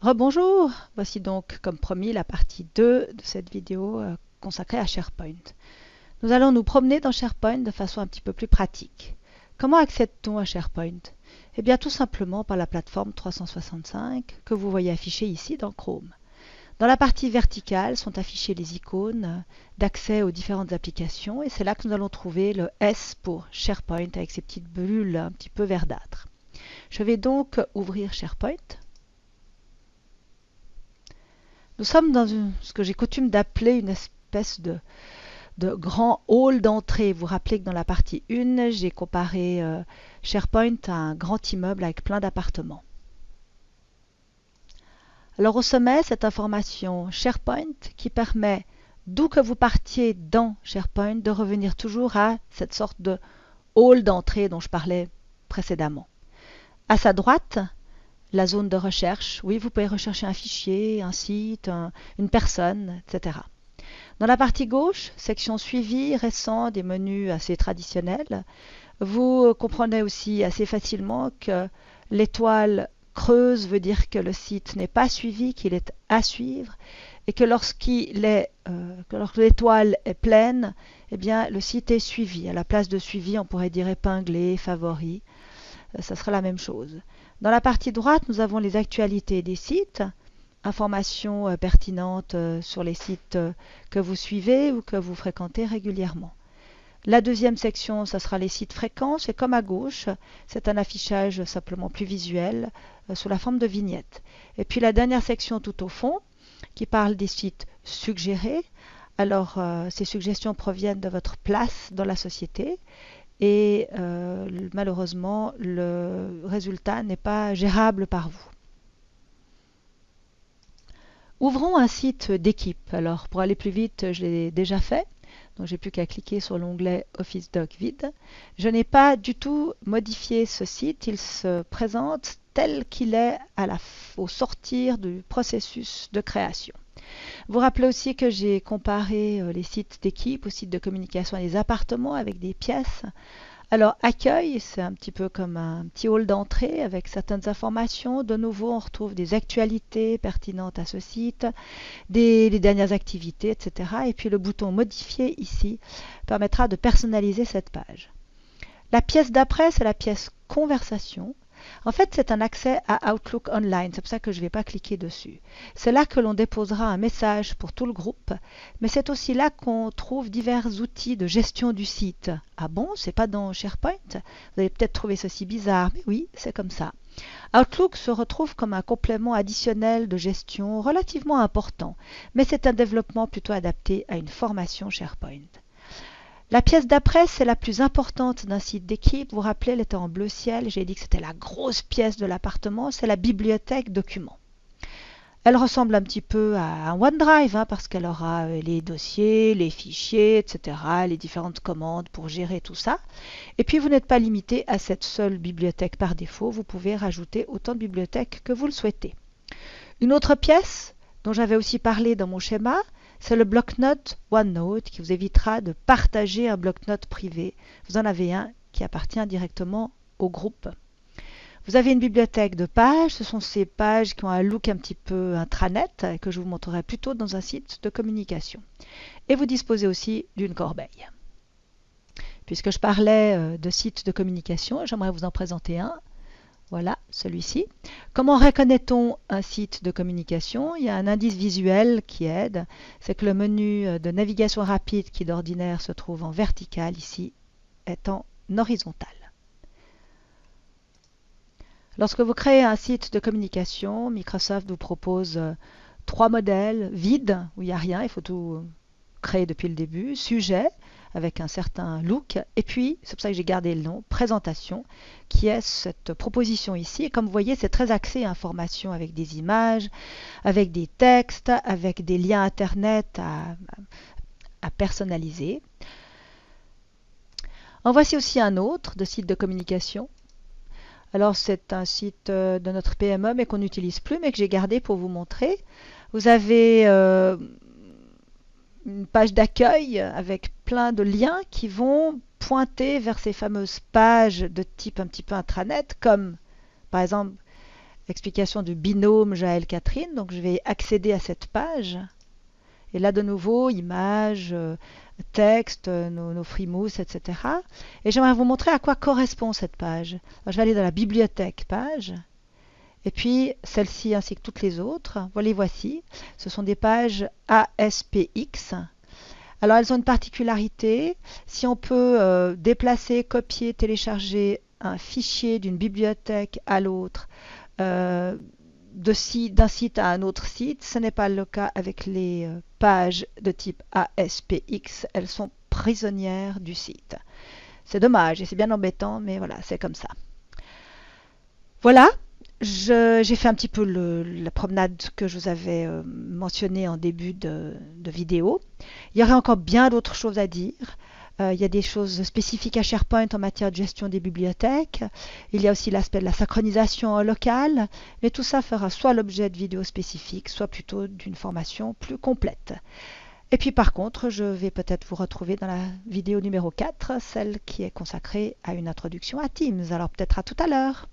Rebonjour, voici donc comme promis la partie 2 de cette vidéo consacrée à SharePoint. Nous allons nous promener dans SharePoint de façon un petit peu plus pratique. Comment accède-t-on à SharePoint? Eh bien tout simplement par la plateforme 365 que vous voyez affichée ici dans Chrome. Dans la partie verticale sont affichées les icônes d'accès aux différentes applications et c'est là que nous allons trouver le S pour SharePoint avec ces petites bulles un petit peu verdâtres. Je vais donc ouvrir SharePoint. Nous sommes dans ce que j'ai coutume d'appeler une espèce de grand hall d'entrée. Vous vous rappelez que dans la partie 1, j'ai comparé SharePoint à un grand immeuble avec plein d'appartements. Alors au sommet, cette information SharePoint qui permet, d'où que vous partiez dans SharePoint, de revenir toujours à cette sorte de hall d'entrée dont je parlais précédemment. À sa droite, la zone de recherche. Oui, vous pouvez rechercher un fichier, un site, une personne, etc. Dans la partie gauche, section suivi, récent, des menus assez traditionnels. Vous comprenez aussi assez facilement que l'étoile creuse veut dire que le site n'est pas suivi, qu'il est à suivre, et que lorsque l'étoile est pleine, eh bien, le site est suivi. À la place de suivi, on pourrait dire épinglé, favori. Ça sera la même chose. Dans la partie droite, nous avons les actualités des sites, informations pertinentes sur les sites que vous suivez ou que vous fréquentez régulièrement. La deuxième section, ce sera les sites fréquents. C'est comme à gauche, c'est un affichage simplement plus visuel sous la forme de vignettes. Et puis la dernière section tout au fond, qui parle des sites suggérés. Alors, ces suggestions proviennent de votre place dans la société. Et malheureusement, le résultat n'est pas gérable par vous. Ouvrons un site d'équipe. Alors, pour aller plus vite, je l'ai déjà fait. Donc, j'ai plus qu'à cliquer sur l'onglet Office Doc vide. Je n'ai pas du tout modifié ce site. Il se présente tel qu'il est au sortir du processus de création. Vous rappelez aussi que j'ai comparé les sites d'équipe aux sites de communication et des appartements avec des pièces. Alors, accueil, c'est un petit peu comme un petit hall d'entrée avec certaines informations. De nouveau, on retrouve des actualités pertinentes à ce site, les dernières activités, etc. Et puis le bouton modifier ici permettra de personnaliser cette page. La pièce d'après, c'est la pièce conversation. En fait, c'est un accès à Outlook Online, c'est pour ça que je ne vais pas cliquer dessus. C'est là que l'on déposera un message pour tout le groupe, mais c'est aussi là qu'on trouve divers outils de gestion du site. Ah bon, c'est pas dans SharePoint? Vous allez peut-être trouver ceci bizarre, mais oui, c'est comme ça. Outlook se retrouve comme un complément additionnel de gestion relativement important, mais c'est un développement plutôt adapté à une formation SharePoint. La pièce d'après, c'est la plus importante d'un site d'équipe. Vous vous rappelez, elle était en bleu ciel. J'ai dit que c'était la grosse pièce de l'appartement. C'est la bibliothèque documents. Elle ressemble un petit peu à un OneDrive parce qu'elle aura les dossiers, les fichiers, etc., les différentes commandes pour gérer tout ça. Et puis, vous n'êtes pas limité à cette seule bibliothèque par défaut. Vous pouvez rajouter autant de bibliothèques que vous le souhaitez. Une autre pièce dont j'avais aussi parlé dans mon schéma, c'est le bloc-notes OneNote qui vous évitera de partager un bloc-notes privé. Vous en avez un qui appartient directement au groupe. Vous avez une bibliothèque de pages. Ce sont ces pages qui ont un look un petit peu intranet que je vous montrerai plutôt dans un site de communication. Et vous disposez aussi d'une corbeille. Puisque je parlais de sites de communication, j'aimerais vous en présenter un. Voilà, celui-ci. Comment reconnaît-on un site de communication? Il y a un indice visuel qui aide. C'est que le menu de navigation rapide qui d'ordinaire se trouve en vertical ici est en horizontal. Lorsque vous créez un site de communication, Microsoft vous propose 3 modèles vides où il n'y a rien, il faut tout créer depuis le début, sujet avec un certain look, et puis, c'est pour ça que j'ai gardé le nom, présentation, qui est cette proposition ici. Et comme vous voyez, c'est très axé information avec des images, avec des textes, avec des liens Internet à personnaliser. En voici aussi un autre de site de communication. Alors, c'est un site de notre PME, mais qu'on n'utilise plus, mais que j'ai gardé pour vous montrer. Vous avez une page d'accueil avec plein de liens qui vont pointer vers ces fameuses pages de type un petit peu intranet, comme par exemple explication du binôme Jaël-Catherine. Donc je vais accéder à cette page. Et là, de nouveau, images, texte, nos frimouses, etc. Et j'aimerais vous montrer à quoi correspond cette page. Alors, je vais aller dans la bibliothèque page. Et puis, celle-ci ainsi que toutes les autres, voilà, les voici. Ce sont des pages ASPX. Alors, elles ont une particularité. Si on peut déplacer, copier, télécharger un fichier d'une bibliothèque à l'autre, euh, d'un site à un autre site, ce n'est pas le cas avec les pages de type ASPX. Elles sont prisonnières du site. C'est dommage et c'est bien embêtant, mais voilà, c'est comme ça. Voilà, j'ai fait un petit peu la promenade que je vous avais mentionnée en début de vidéo. Il y aurait encore bien d'autres choses à dire. Il y a des choses spécifiques à SharePoint en matière de gestion des bibliothèques. Il y a aussi l'aspect de la synchronisation locale. Mais tout ça fera soit l'objet de vidéos spécifiques, soit plutôt d'une formation plus complète. Et puis par contre, je vais peut-être vous retrouver dans la vidéo numéro 4, celle qui est consacrée à une introduction à Teams. Alors peut-être à tout à l'heure.